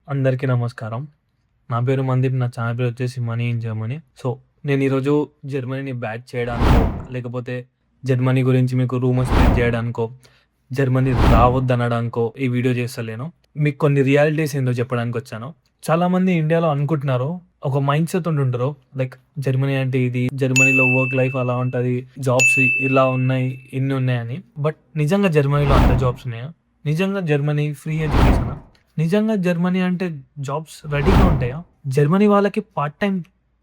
అందరికీ నమస్కారం. నా పేరు మందీప్. నా ఛానల్ పేరు వచ్చేసి మనీ ఇన్ జర్మనీ. సో, నేను ఈరోజు జర్మనీని బ్యాచ్ చేయడానికో, లేకపోతే జర్మనీ గురించి మీకు రూమర్స్ స్ప్రెడ్ చేయడానికో, జర్మనీ రావద్దనడానికో ఈ వీడియో చేస్తలేను. మీకు కొన్ని రియాలిటీస్ ఏందో చెప్పడానికొచ్చాను. చాలామంది ఇండియాలో అనుకుంటున్నారు, ఒక మైండ్ సెట్ ఉంటుంటారు. లైక్ జర్మనీ అంటే ఇది, జర్మనీలో వర్క్ లైఫ్ అలా ఉంటది, జాబ్స్ ఇలా ఉన్నాయి, ఇన్ని ఉన్నాయని. బట్ నిజంగా జర్మనీలో అంత జాబ్స్ ఉన్నాయా? నిజంగా జర్మనీ ఫ్రీ ఎడ్యుకేషనా? నిజంగా జర్మనీ అంటే జాబ్స్ రెడీగా ఉంటాయా? జర్మనీ వాళ్ళకి పార్ట్ టైం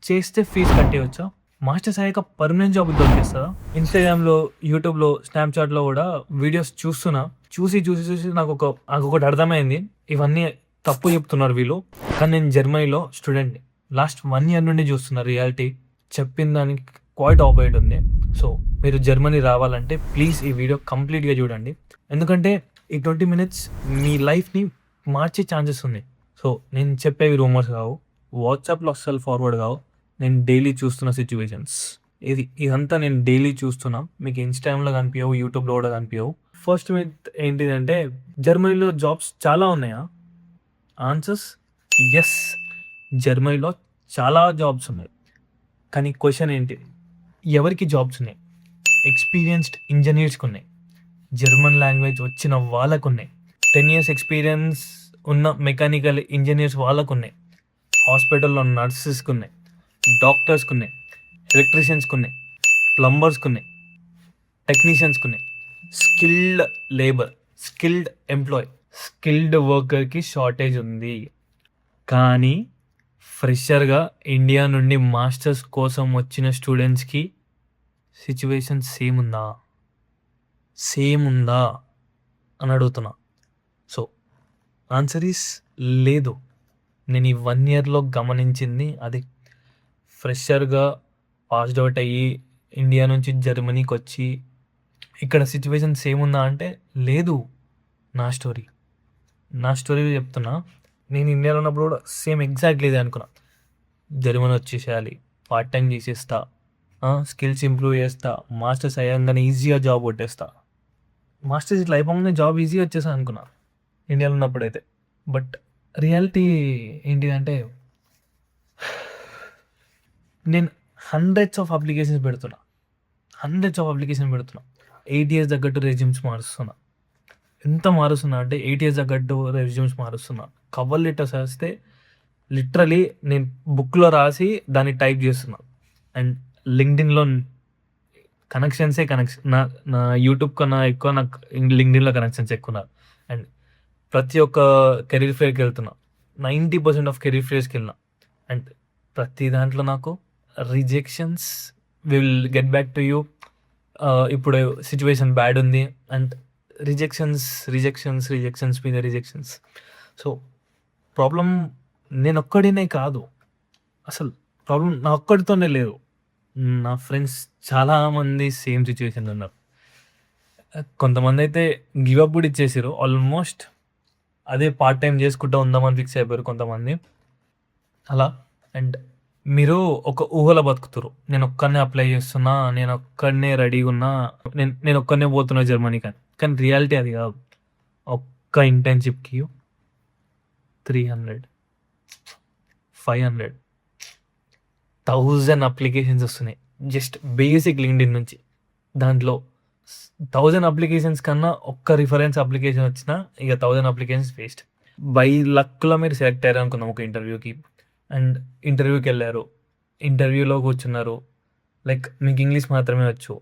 చేస్తే ఫీజు కట్టేయొచ్చా? మాస్టర్స్ అయ్యాక పర్మనెంట్ జాబ్ దొరికేస్తదా? ఇన్‌స్టాగ్రామ్‌లో, యూట్యూబ్‌లో, స్నాప్‌చాట్‌లో కూడా వీడియోస్ చూస్తున్నా. చూసి నాకొకటి అర్థమైంది. ఇవన్నీ తప్పు చెప్తున్నారు వీళ్ళు. కానీ నేను జర్మనీలో స్టూడెంట్‌ని. లాస్ట్ 1 ఇయర్ నుండి చూస్తున్న రియాలిటీ. చెప్పిన దానికి క్వైట్ ఆపోజిట్ ఉంది. సో, మీరు జర్మనీ రావాలంటే ప్లీజ్ ఈ వీడియో కంప్లీట్‌గా చూడండి. ఎందుకంటే ఈ 20 మినిట్స్ మీ లైఫ్‌ని మార్చే ఛాన్సెస్ ఉన్నాయి. సో, నేను చెప్పేవి రూమర్స్ కావు. వాట్సాప్‌లో అస్సలు ఫార్వర్డ్ కావు. నేను డైలీ చూస్తున్న సిట్యుయేషన్స్. ఇదంతా నేను డైలీ చూస్తున్నా. మీకు ఇన్‌స్టాగ్రామ్‌లో కనిపియవు, యూట్యూబ్‌లో కూడా కనిపియవు. ఫస్ట్ మిత్ ఏంటిదంటే, జర్మనీలో జాబ్స్ చాలా ఉన్నాయా? Answers yes. జర్మనీలో చాలా జాబ్స్ ఉన్నాయి. కానీ క్వెషన్ ఏంటి? ఎవరికి జాబ్స్ ఉన్నాయి? ఎక్స్‌పీరియన్స్‌డ్ ఇంజినీర్స్‌కి ఉన్నాయి. జర్మన్ లాంగ్వేజ్ వచ్చిన వాళ్ళకున్నాయి. 10 ఇయర్స్ ఎక్స్‌పీరియన్స్ ఉన్న మెకానికల్ ఇంజినీర్స్ వాళ్ళకున్నాయి. హాస్పిటల్‌లో నర్సెస్‌కున్నాయి. డాక్టర్స్‌కున్నాయి. ఎలక్ట్రీషియన్స్‌కున్నాయి. ప్లంబర్స్‌కున్నాయి. టెక్నీషియన్స్‌కున్నాయి. Skilled labour, skilled employ, skilled వర్కర్‌కి షార్టేజ్ ఉంది. కానీ ఫ్రెషర్‌గా ఇండియా నుండి మాస్టర్స్ కోసం వచ్చిన స్టూడెంట్స్‌కి సిట్యుయేషన్ సేమ్ ఉందా అని అడుగుతున్నా. సో, ఆన్సర్ ఈస్ లేదు. నేను ఈ 1 ఇయర్‌లో గమనించింది అది. ఫ్రెషర్‌గా పాస్డ్ అవుట్ అయ్యి ఇండియా నుంచి జర్మనీకొచ్చి ఇక్కడ సిట్యుయేషన్ సేమ్ ఉందా అంటే లేదు. నా స్టోరీ చెప్తున్నా. నేను ఇండియాలో ఉన్నప్పుడు కూడా సేమ్ ఎగ్జాక్ట్‌లీ ఇదే అనుకున్నా. జర్మనీ వచ్చేసేయాలి, పార్ట్ టైం చేసేస్తా, స్కిల్స్ ఇంప్రూవ్ చేస్తా, మాస్టర్స్ అయ్యంగానే ఈజీగా జాబ్ కొట్టేస్తా. మాస్టర్స్ ఇట్లా అయిపోగానే జాబ్ ఈజీగా వచ్చేసా అనుకున్నా ఇండియాలో ఉన్నప్పుడైతే. బట్ రియాలిటీ ఏంటిదంటే, నేను హండ్రెడ్స్ ఆఫ్ అప్లికేషన్స్ పెడుతున్నా. 8 ఇయర్స్ తగ్గట్టు రెజ్యూమ్స్ మారుస్తున్నా. ఎంత మారుస్తున్నా అంటే 8 ఇయర్స్ తగ్గట్టు రెజ్యూమ్స్ మారుస్తున్నా. కవర్ లెటర్స్ రాస్తే లిటరలీ నేను బుక్‌లో రాసి దాన్ని టైప్ చేస్తున్నా. అండ్ లింక్డ్ఇన్‌లో కనెక్షన్. నా యూట్యూబ్ కన్నా ఎక్కువ నాకు లింక్డ్ఇన్‌లో కనెక్షన్స్ ఎక్కువున్నారు. అండ్ ప్రతి ఒక్క కెరీర్ ఫెయిర్‌కి వెళ్తున్నా. 90% ఆఫ్ కెరీర్ ఫెయిర్స్‌కి అండ్ ప్రతి దాంట్లో నాకు rejections. Will get back to you. ఇప్పుడు సిట్యుయేషన్ బ్యాడ్ ఉంది అండ్ రిజెక్షన్స్ మీద రిజెక్షన్స్. సో, ప్రాబ్లమ్ నేనొక్కడినే కాదు. అసలు ప్రాబ్లమ్ నా ఒక్కడితోనే లేదు. నా ఫ్రెండ్స్ చాలామంది సేమ్ సిట్యుయేషన్‌లో ఉన్నారు. కొంతమందైతే గివ్ అప్ కూడా ఇచ్చేసిర్రు. ఆల్మోస్ట్ అదే పార్ట్ టైం చేసుకుంటూ ఉందామని ఫిక్స్ అయిపోయారు కొంతమంది. అలా. అండ్ మీరు ఒక ఊహలో బతుకుతుర్రు. నేనొక్కడినే అప్లై చేస్తున్నా, నేనొక్కడినే రెడీగున్నా, నేనొక్కడినే పోతున్నా జర్మనీకని. కానీ రియాలిటీ అది కాదు. ఒక్క ఇంటర్న్‌షిప్‌కి 300, 500, 1000 అప్లికేషన్స్ వస్తున్నాయి. జస్ట్ బేసిక్ లింక్డ్ఇన్ నుంచి. దాంట్లో 1000 అప్లికేషన్స్ కన్నా ఒక్క రిఫరెన్స్ అప్లికేషన్ వచ్చినా ఇక 1000 అప్లికేషన్స్ వేస్ట్. బై లక్‌లో మీరు సెలెక్ట్ అయ్యారు అనుకుందాం ఒక ఇంటర్వ్యూకి. అండ్ ఇంటర్వ్యూకెళ్ళారు. ఇంటర్వ్యూలో కూర్చున్నారు. లైక్ మీకు ఇంగ్లీష్ మాత్రమే వచ్చు.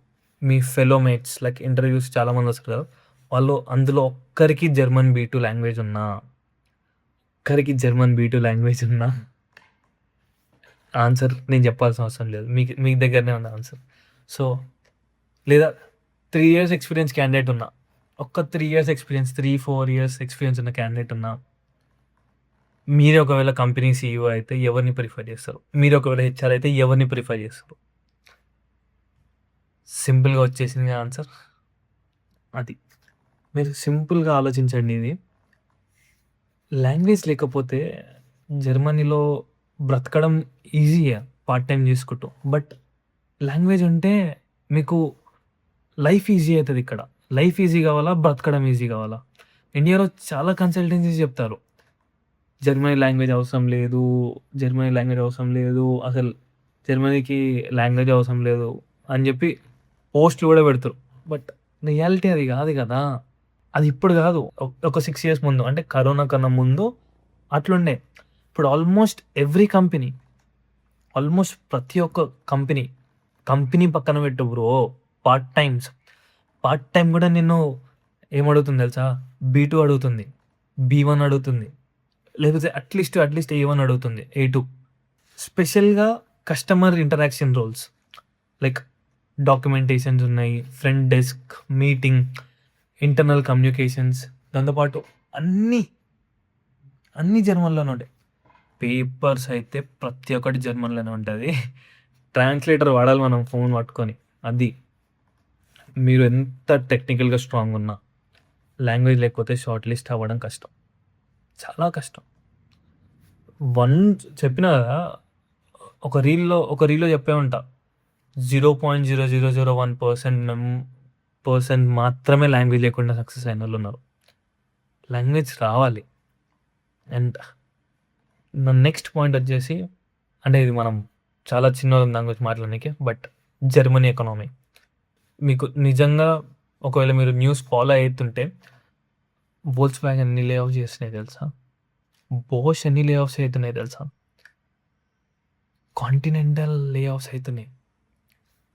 మీ ఫెలో మేట్స్ లైక్ ఇంటర్వ్యూస్ చాలామంది వస్తారు కదా! అందులో ఒక్కరికి జర్మన్ B2 లాంగ్వేజ్ ఉన్నా ఆన్సర్ నేను చెప్పాల్సిన అవసరం లేదు. మీ దగ్గరనే ఉంది ఆన్సర్. సో, లేదా 3 ఇయర్స్ ఎక్స్‌పీరియన్స్ క్యాండిడేట్ ఉన్నా, ఒక్క 3 ఇయర్స్ ఎక్స్‌పీరియన్స్, 3, 4 ఇయర్స్ ఎక్స్‌పీరియన్స్ ఉన్న క్యాండిడేట్ ఉన్నా, మీరే ఒకవేళ కంపెనీ సీఈఓ అయితే ఎవరిని ప్రిఫర్ చేస్తారు? మీరు ఒకవేళ హెచ్ఆర్ అయితే ఎవరిని ప్రిఫర్ చేస్తారు? సింపుల్‌గా వచ్చేసింది కదా ఆన్సర్. అది. మీరు సింపుల్‌గా ఆలోచించండి ఇది. లాంగ్వేజ్ లేకపోతే జర్మనీలో బ్రతకడం ఈజీయే పార్ట్ టైం చేసుకుంటూ. బట్ లాంగ్వేజ్ ఉంటే మీకు లైఫ్ ఈజీ అయితది ఇక్కడ. లైఫ్ ఈజీ కావాలా? బ్రతకడం ఈజీ కావాలా? ఇండియాలో చాలా కన్సల్టెన్సీస్ చెప్తారు. జర్మనీ లాంగ్వేజ్ అవసరం లేదు. జర్మనీ లాంగ్వేజ్ అవసరం లేదు. అసలు జర్మనీకి లాంగ్వేజ్ అవసరం లేదు అని జెప్పి పోస్ట్‌లు గూడా పెడతారు. బట్ రియాలిటీ అది గాదు గదా! అది ఇప్పుడు గాదు. ఒక 6 ఇయర్స్ ముందు అంటే కరోనా కన్నా ముందు అట్లుండే. ఇప్పుడు ఆల్మోస్ట్ ఎవ్రీ కంపెనీ, ఆల్మోస్ట్ ప్రతి ఒక్క కంపెనీ, కంపెనీ పక్కన పెట్టు bro. Part times, part time గూడా నిన్ను ఏమడుగుతుంది తెలుసా? బీ2 అడుగుతుంది. బీ1 అడుగుతుంది. లేకపోతే అట్‌లీస్ట్ ఏ1 అడుగుతుంది. ఏ2 స్పెషల్‌గా customer interaction roles like documentations ఉన్నాయి. Front desk, meeting, internal communications దాంతో పాటు అన్నీ, అన్నీ జర్మన్‌లోనే ఉంటాయి. పేపర్స్ అయితే ప్రతి ఒక్కటి జర్మన్‌లోనే ఉంటది. ట్రాన్స్‌లేటర్ వాడాలి మనం ఫోన్ పట్టుకొని. అది. మీరు ఎంత టెక్నికల్‌గా స్ట్రాంగ్ ఉన్నా, లాంగ్వేజ్ లేకపోతే షార్ట్ లిస్ట్ అవ్వడం కష్టం. చాలా కష్టం. చెప్పినా గదా! ఒక రీల్‌లో చెప్పే ఉంటా. 0.0001% మాత్రమే లాంగ్వేజ్ లేకుండా సక్సెస్ అయినోళ్ళున్నారు. లాంగ్వేజ్ రావాలి. అండ్ నా నెక్స్ట్ పాయింట్ వచ్చేసి అంటే ఇది మనం చాలా చిన్నోళ్ళం దాని గురించి మాట్లాడనీకి. But Germany economy. మీకు నిజంగా ఒకవేళ మీరు న్యూస్ ఫాలో అయితుంటే వోల్క్స్‌వాగన్ ఎన్ని లే ఆఫ్ చేస్తున్నాయి తెలుసా? బోష్ ఎన్ని లే ఆఫ్స్ అయితున్నాయి తెలుసా? కాంటినెంటల్ లే ఆఫ్స్ అయితున్నాయి.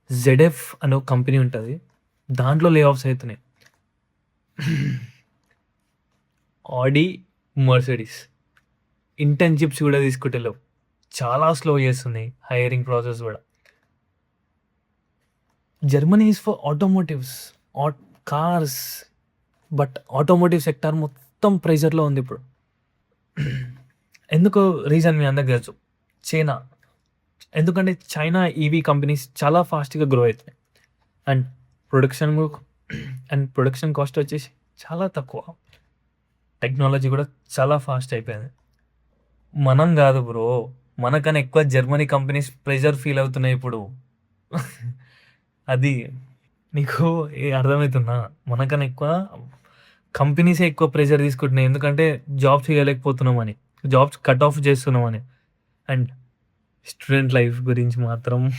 జెడ్ఎఫ్ అనే ఒక కంపెనీ ఉంటది. దాంట్లో లే ఆఫ్స్ అయితున్నాయి. ఆడి, మర్సిడీస్ ఇంటర్న్‌షిప్స్ గూడా తీసుకుంటలేవు. చాలా స్లో చేస్తున్నాయి హైరింగ్ ప్రాసెస్ గూడా. Germany is for automotives, cars. But automotive sector మొత్తం ప్రెషర్‌లో ఉంది ఇప్పుడు. ఎందుకో రీజన్ మీ అందరికి తెలుసు. చైనా. ఎందుకంటే చైనా ఈవీ కంపెనీస్ చాలా ఫాస్ట్‌గా గ్రో అయితున్నాయి. అండ్ ప్రొడక్షన్ కాస్ట్ వచ్చేసి చాలా తక్కువ. టెక్నాలజీ కూడా చాలా ఫాస్ట్ అయిపోయింది. మనం గాదు బ్రో. మనకన్నా ఎక్కువ జర్మనీ కంపెనీస్ ప్రెషర్ ఫీల్ అవుతున్నాయి ఇప్పుడు. అది నీకు అర్థమవుతుందా? మనకన్నా ఎక్కువ కంపెనీసే ఎక్కువ ప్రెషర్ తీసుకుంటున్నాయి. ఎందుకంటే జాబ్స్ ఇయ్యలేకపోతున్నామని. జాబ్స్ కట్ ఆఫ్ చేస్తున్నామని. అండ్ స్టూడెంట్ లైఫ్ గురించి మాత్రం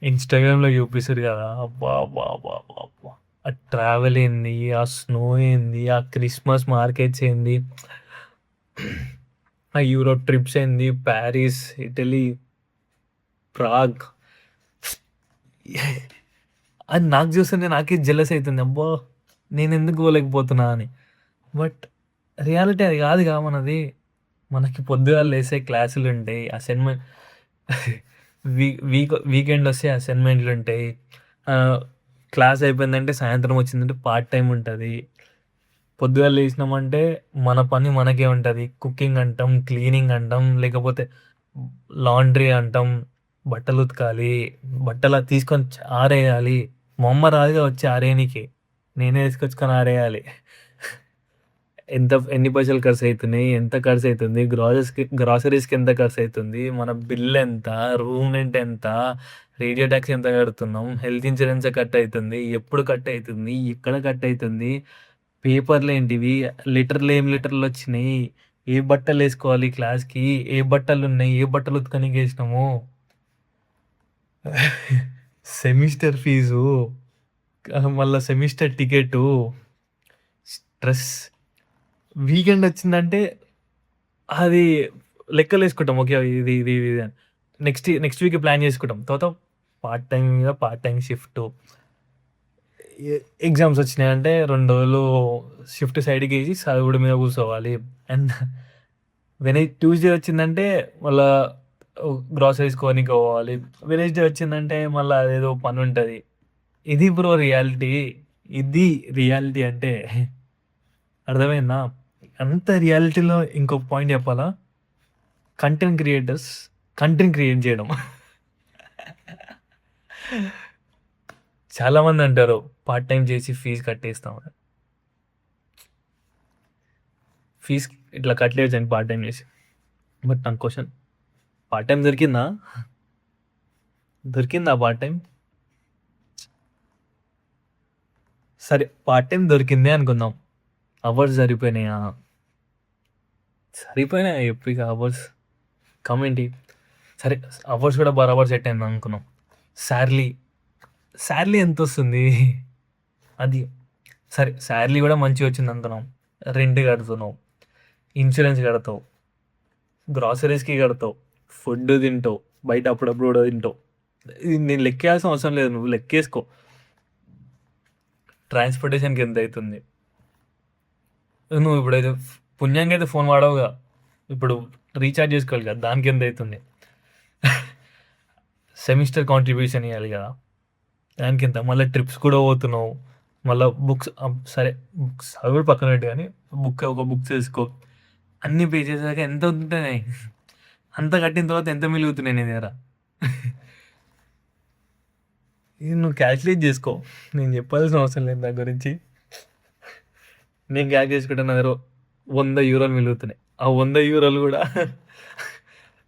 ఇన్‌స్టాగ్రామ్‌లో చూపిస్తారు గదా! అబ్బబ్బబ్బబ్బబ్బా! ఆ ట్రావెల్ ఏంది? ఆ స్నో ఏంది? ఆ క్రిస్మస్ మార్కెట్స్ ఏంది? ఆ యూరోప్ ట్రిప్స్ ఏంది? Paris, Italy, Prague. అది నాకు చూస్తుంటే నాకే జెలస్ అయితుంది. అబ్బా! నేనెందుకు పోలేకపోతున్నా అని. బట్ రియాలిటీ అది కాదుగా మనది. మనకి పొద్దుగాల లేస్తే క్లాసులుంటాయి. అసైన్‌మెంట్ వీకెండొస్తే అసైన్‌మెంట్‌లుంటాయి. క్లాస్ అయిపోయిందంటే సాయంత్రం వచ్చిందంటే పార్ట్ టైమ్ ఉంటది. పొద్దుగాల లేసినామంటే మన పని మనకే ఉంటది. కుకింగ్ అంటాం, క్లీనింగ్ అంటాం, లేకపోతే లాండ్రీ అంటాం. బట్టలు ఉతకాలి. బట్టలు తీసుకొని ఆరేయాలి. మా అమ్మ రాదుగా వచ్చి ఆరేయనీకి. నేనే తీసుకొచ్చుకొని ఆరేయాలి. ఎన్ని పైసలు ఖర్చయితున్నాయి? ఎంత ఖర్చయితుంది? గ్రాసరీస్‌కి ఎంత ఖర్చయితుంది? మన బిల్లెంత? రూమ్ రెంట్ ఎంత? రేడియో టాక్స్ ఎంత కడుతున్నాం? హెల్త్ ఇన్స్యూరెన్స్ కట్ అయితుంది. ఎప్పుడు కట్ అయితుంది? ఎక్కడ కట్ అయితుంది? పేపర్‌లేంటివి? ఏం లీటర్‌లొచ్చినాయి? ఏ బట్టలేసుకోవాలి క్లాస్‌కి? ఏ బట్టలున్నాయి? ఏ బట్టలు ఉతకనీకేసినాము? సెమిస్టర్ ఫీజు, మళ్ళా సెమిస్టర్ టికెటు, స్ట్రెస్. వీకెండ్ వచ్చిందంటే అది లెక్కలేసుకుంటాం. ఓకే. ఇది అని. నెక్స్ట్ వీక్ ప్లాన్ చేసుకుంటాం. తర్వాత పార్ట్ టైమ్ మీద పార్ట్ టైమ్ షిఫ్టు. ఎగ్జామ్స్ వచ్చినాయంటే 2 రోజులు షిఫ్ట్ సైడ్‌కేసి చదువుడు మీద కూర్చోవాలి. అండ్ ట్యూస్‌డే వచ్చిందంటే మళ్ళా గ్రాసరీస్ కొనికి పోవాలి. వెడ్నెస్‌డే వచ్చిందంటే మళ్ళా అదేదో పనుంటది. ఇది బ్రో రియాలిటీ. ఇది రియాలిటీ అంటే. అర్థమైందా? అంత రియాలిటీలో ఇంకొక పాయింట్ చెప్పాలా? కంటెంట్ క్రియేటర్స్ కంటెంట్ క్రియేట్ చేయడం. చాలామంది అంటారు పార్ట్ టైమ్ చేసి ఫీజు కట్టేస్తాం అని. ఫీజు ఇట్లా కట్టలేవచ్చని పార్ట్ టైమ్ చేసి. బట్ నాకు క్వెషన్, పార్ట్ టైమ్ దొరికిందా? దొరికిందా పార్ట్ టైమ్? సరే పార్ట్ టైమ్ దొరికిందే అనుకుందాం. అవర్స్ సరిపోయినాయా? సరిపోయినాయి ఎప్పిక అవర్స్. కమేంటి సరే అవర్స్ కూడా బరాబర్ సెట్ అయింది అనుకున్నాం. శాలరీ శాలరీ ఎంత వస్తుంది అది సరే శాలరీ కూడా మంచిగా వచ్చింది అనుకున్నాం. రెంట్ కడుతున్నావు, ఇన్సూరెన్స్ కడతావు, గ్రాసరీస్కి కడతావు, ఫుడ్ తింటావు, బయట అప్పుడప్పుడు కూడా తింటావు. ఇది నేను లెక్కేయాల్సిన అవసరం లేదు, నువ్వు లెక్కేసుకో. ట్రాన్స్పోర్టేషన్కి ఎంత అవుతుంది, నువ్వు ఇప్పుడైతే పుణ్యానికి అయితే ఫోన్ వాడవుగా, ఇప్పుడు రీఛార్జ్ చేసుకోవాలి కదా, దానికి ఎంత అవుతుంది. సెమిస్టర్ కాంట్రిబ్యూషన్ ఇవ్వాలి కదా, దానికి ఎంత. మళ్ళీ ట్రిప్స్ కూడా పోతున్నావు, మళ్ళీ బుక్స్ సరే బుక్స్ అవి కూడా పక్కన పెట్టు, కానీ ఒక బుక్ తీసుకో, అన్ని పే చేసాక ఎంత ఉంటున్నాయి, అంత కట్టిన తర్వాత ఎంత మిలుగుతున్నాయి నీ దగ్గర. ఇది నువ్వు క్యాల్కులేట్ చేసుకో, నేను చెప్పాల్సిన అవసరం లేదు దాని గురించి. నేను క్యాల్కులేట్ చేసుకుంటే నా దగ్గర 100 యూరోలు మిలుగుతున్నాయి. ఆ 100 యూరోలు కూడా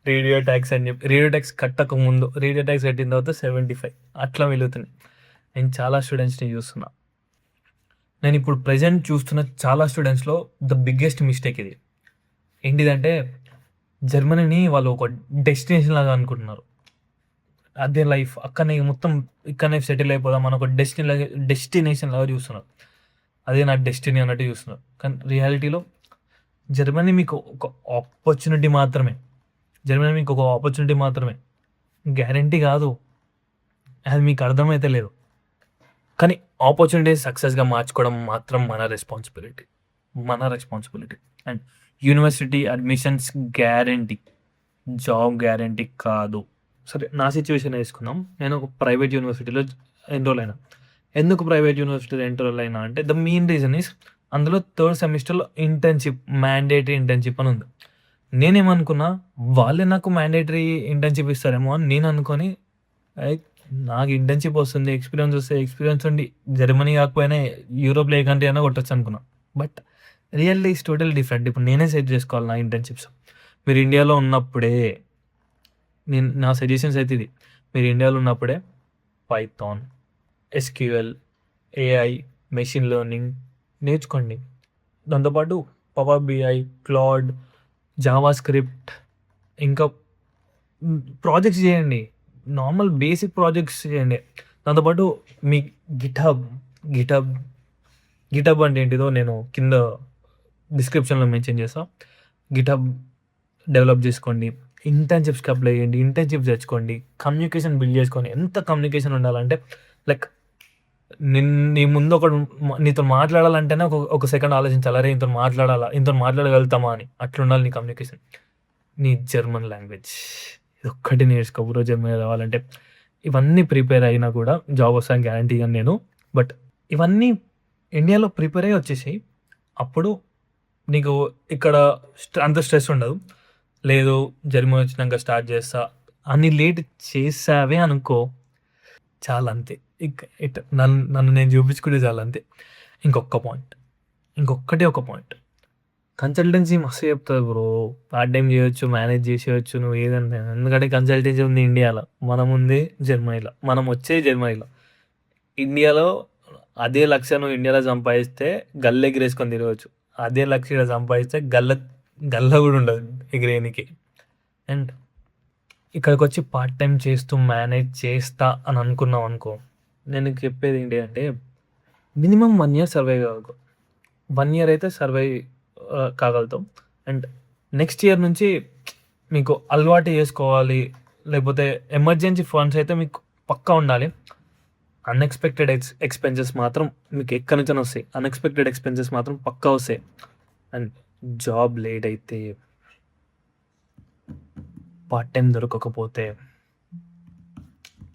రేడియో ట్యాక్స్ అని చెప్పి, రేడియో ట్యాక్స్ కట్టక ముందు, రేడియో ట్యాక్స్ కట్టిన తర్వాత 75 అట్లా మిలుగుతున్నాయి. నేను చాలా స్టూడెంట్స్ని చూస్తున్నా, నేను ఇప్పుడు ప్రజెంట్ చూస్తున్న చాలా స్టూడెంట్స్లో ద బిగ్గెస్ట్ మిస్టేక్ ఇది ఏంటిదంటే, జర్మనీని వాళ్ళు ఒక డెస్టినేషన్ లాగా అనుకుంటున్నారు. అదే లైఫ్ అక్కడనే మొత్తం ఇక్కడనే సెటిల్ అయిపోదాం అని ఒక డెస్టినేషన్ లాగా చూస్తున్నారు. అదే నా డెస్టినీ అన్నట్టు చూస్తున్నారు. కానీ రియాలిటీలో జర్మనీ మీకు ఒక ఆపర్చునిటీ మాత్రమే, జర్మనీ మీకు ఒక ఆపర్చునిటీ మాత్రమే, గ్యారంటీ కాదు. అది మీకు అర్థమైతే లేదు. కానీ ఆపర్చునిటీ సక్సెస్గా మార్చుకోవడం మాత్రం మన responsibility. And university admissions guarantee, job guarantee కాదు. సరే నా సిచ్యువేషన్ వేసుకుందాం. నేను ఒక ప్రైవేట్ యూనివర్సిటీలో ఎన్రోల్ అయినా. ఎందుకు ప్రైవేట్ యూనివర్సిటీలో ఎన్రోల్ అయినా అంటే, ద మెయిన్ రీజన్ ఈస్ అందులో 3rd సెమిస్టర్లో ఇంటర్న్షిప్, మ్యాండేటరీ ఇంటర్న్షిప్ అని ఉంది. నేనేమనుకున్నా, వాళ్ళే నాకు మ్యాండేటరీ ఇంటర్న్షిప్ ఇస్తారేమో అని నేను అనుకొని, నాకు ఇంటర్న్షిప్ వస్తుంది, ఎక్స్పీరియన్స్ వస్తే, ఎక్స్పీరియన్స్ ఉండి జర్మనీ కాకపోయినా యూరోప్లో ఏ కంట్రీ అయినా కొట్టచ్చు అనుకున్నా. But really is total different. ఇప్పుడు నేనే సెట్ చేసుకోవాలి నా ఇంటర్న్షిప్స్. మీరు ఇండియాలో ఉన్నప్పుడే, నా సజెషన్స్ అయితే ఇది, మీరు ఇండియాలో ఉన్నప్పుడే Python, SQL, AI, machine learning నేర్చుకోండి. దాంతోపాటు Power BI, cloud, JavaScript, ఇంకా ప్రాజెక్ట్స్ చేయండి, నార్మల్ బేసిక్ ప్రాజెక్ట్స్ చేయండి. దాంతోపాటు మీ గిటబ్ అంటే ఏంటిదో నేను కింద డిస్క్రిప్షన్లో మెన్షన్ చేస్తాను. గిటబ్ డెవలప్ చేసుకోండి, ఇంటర్న్షిప్స్కి అప్లై చేయండి, ఇంటర్న్షిప్స్ తెచ్చుకోండి, కమ్యూనికేషన్ బిల్డ్ చేసుకోండి. ఎంత కమ్యూనికేషన్ ఉండాలంటే, లైక్ నీ ముందు ఒకడు నీతో మాట్లాడాలంటేనే ఒక సెకండ్ ఆలోచించాలి, అరే ఇంతో మాట్లాడగలుగుతామా అని. అట్లా ఉండాలి నీ కమ్యూనికేషన్. నీ జర్మన్ లాంగ్వేజ్ ఇది ఒక్కటి నేర్చుకో బ్రో. జర్మనీ రావాలంటే ఇవన్నీ ప్రిపేర్ అయినా కూడా జాబ్ వస్తాను గ్యారంటీ అని నేను. బట్ ఇవన్నీ ఇండియాలో ప్రిపేర్ అయ్యి వచ్చేసాయి, అప్పుడు నీకు ఇక్కడ అంత స్ట్రెస్ ఉండదు. లేదు జర్మనీ వచ్చినాక స్టార్ట్ చేస్తా అని లేట్ చేసావే అనుకో, చాలా అంతే. నన్ను నేను చూపించుకుంటే చాలా అంతే. ఇంకొక్కటే ఒక పాయింట్, కన్సల్టెన్సీ మస్తు చెప్తుంది బ్రో. పార్ట్ టైం చేయొచ్చు, మేనేజ్ చేసేయచ్చు నువ్వు ఏదంటే. ఎందుకంటే కన్సల్టెన్సీ ఉంది ఇండియాలో, మనం ఉంది జర్మనీలో, మనం వచ్చేది జర్మనీలో. ఇండియాలో అదే లక్ష నువ్వు ఇండియాలో సంపాదిస్తే గల్ల ఎగిరేసుకొని తిరగచ్చు, అదే లక్ష ఇక్కడ సంపాదిస్తే గల్ల కూడా ఉండదు ఎగిరేనికి. అండ్ ఇక్కడికి వచ్చి పార్ట్ టైం చేస్తూ మేనేజ్ చేస్తా అని అనుకున్నావు అనుకో, నేను చెప్పేది ఏంటి అంటే, మినిమం 1 year సర్వై కాగలవు. 1 year అయితే సర్వై కాగలుగుతాం. అండ్ నెక్స్ట్ ఇయర్ నుంచి మీకు అలవాటు చేసుకోవాలి, లేకపోతే ఎమర్జెన్సీ ఫండ్స్ అయితే మీకు పక్కా ఉండాలి. అన్ఎక్స్పెక్టెడ్ ఎక్స్పెన్సెస్ మాత్రం మీకు ఎక్కడి నుంచి వస్తాయి, అన్ఎక్స్పెక్టెడ్ ఎక్స్పెన్సెస్ మాత్రం పక్కా వస్తాయి. అండ్ జాబ్ లేట్ అయితే, పార్ట్ టైం దొరకకపోతే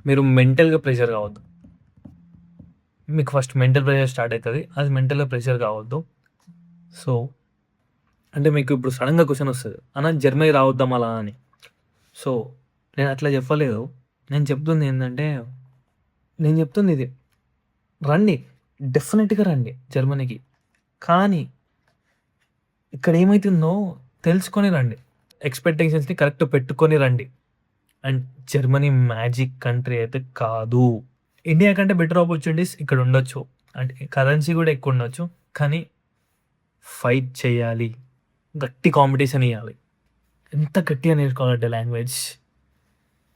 మీరు మెంటల్గా ప్రెషర్ కావద్దు. మీకు ఫస్ట్ మెంటల్ ప్రెషర్ స్టార్ట్ అవుతుంది, అది మెంటల్గా ప్రెషర్ కావద్దు. సో అంటే మీకు ఇప్పుడు సడన్గా క్వశ్చన్ వస్తుంది, అన్న జర్మనీ రావద్దాం అలా అని. సో నేను అట్లా చెప్పలేదు. నేను చెప్తుంది ఇది, రండి, డెఫినెట్గా రండి జర్మనీకి. కానీ ఇక్కడ ఏమవుతుందో తెలుసుకొని రండి, ఎక్స్పెక్టేషన్స్ని కరెక్ట్ పెట్టుకొని రండి. అండ్ జర్మనీ మ్యాజిక్ కంట్రీ అయితే కాదు. ఇండియా కంటే బెటర్ ఆపర్చునిటీస్ ఇక్కడ ఉండొచ్చు, అంటే కరెన్సీ కూడా ఎక్కువ ఉండొచ్చు. కానీ ఫైట్ చేయాలి, గట్టి కాంపిటీషన్ ఇవ్వాలి. ఎంత గట్టిగా నేర్చుకోవాలంటే లాంగ్వేజ్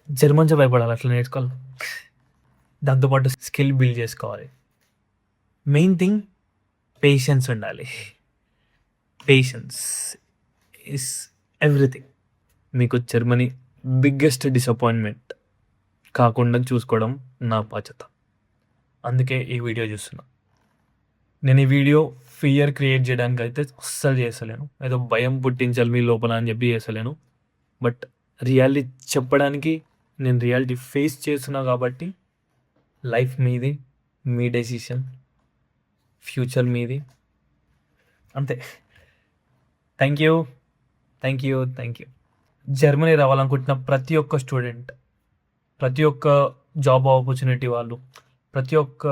జర్మన్‌తో భయపడాలి అట్లా నేర్చుకోవాలి. దాంతోపాటు స్కిల్ బిల్డ్ చేసుకోవాలి. మెయిన్ థింగ్ పేషెన్స్ ఉండాలి. Patience is everything. మీకు జర్మనీ బిగ్గెస్ట్ డిసప్పాయింట్మెంట్ కాకుండా చూసుకోవడం నా బాధ్యత. అందుకే ఈ వీడియో చూస్తున్నా. నేను ఈ వీడియో ఫియర్ క్రియేట్ చేయడానికి అయితే అస్సలు చేస్తలేను. ఏదో భయం పుట్టించాలి మీ లోపల అని చెప్పి చేస్తలేను. బట్ రియాలిటీ చెప్పడానికి నేను రియాలిటీ ఫేస్ చేస్తున్నా కాబట్టి లైఫ్ మీది, మీ డెసిషన్, ఫ్యూచర్ మీది, అంతే. Thank you. జర్మనీ రావాలనుకుంటున్న ప్రతి ఒక్క స్టూడెంట్, ప్రతి ఒక్క జాబ్ ఆపర్చునిటీ వాళ్ళు, ప్రతి ఒక్క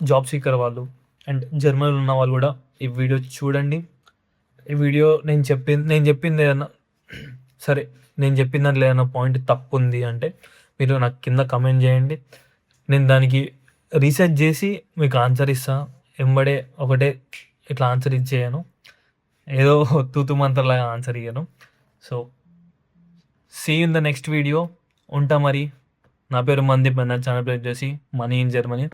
జాబ్ సీకర్ వాళ్ళు అండ్ జర్మనీలో ఉన్న వాళ్ళు కూడా ఈ వీడియో చూడండి. ఈ వీడియో నేను చెప్పింది ఏదన్నా సరే, నేను చెప్పిన దాంట్లో ఏదైనా పాయింట్ తప్పు ఉంది అంటే మీరు నాకు కింద కమెంట్ చేయండి. నేను దానికి రీసెర్చ్ చేసి మీకు ఆన్సర్ ఇస్తాను. ఎంబడే ఒకటే ఇట్లా ఆన్సర్ ఇచ్చేయను, ఏదో తూతు మంత్రలాగా ఆన్సర్ ఇయ్యను. So see in the next video. ఉంటా మరి. నా పేరు మందీప్, నా ఛానల్ పేరు వచ్చేసి మనీ ఇన్ జర్మనీ.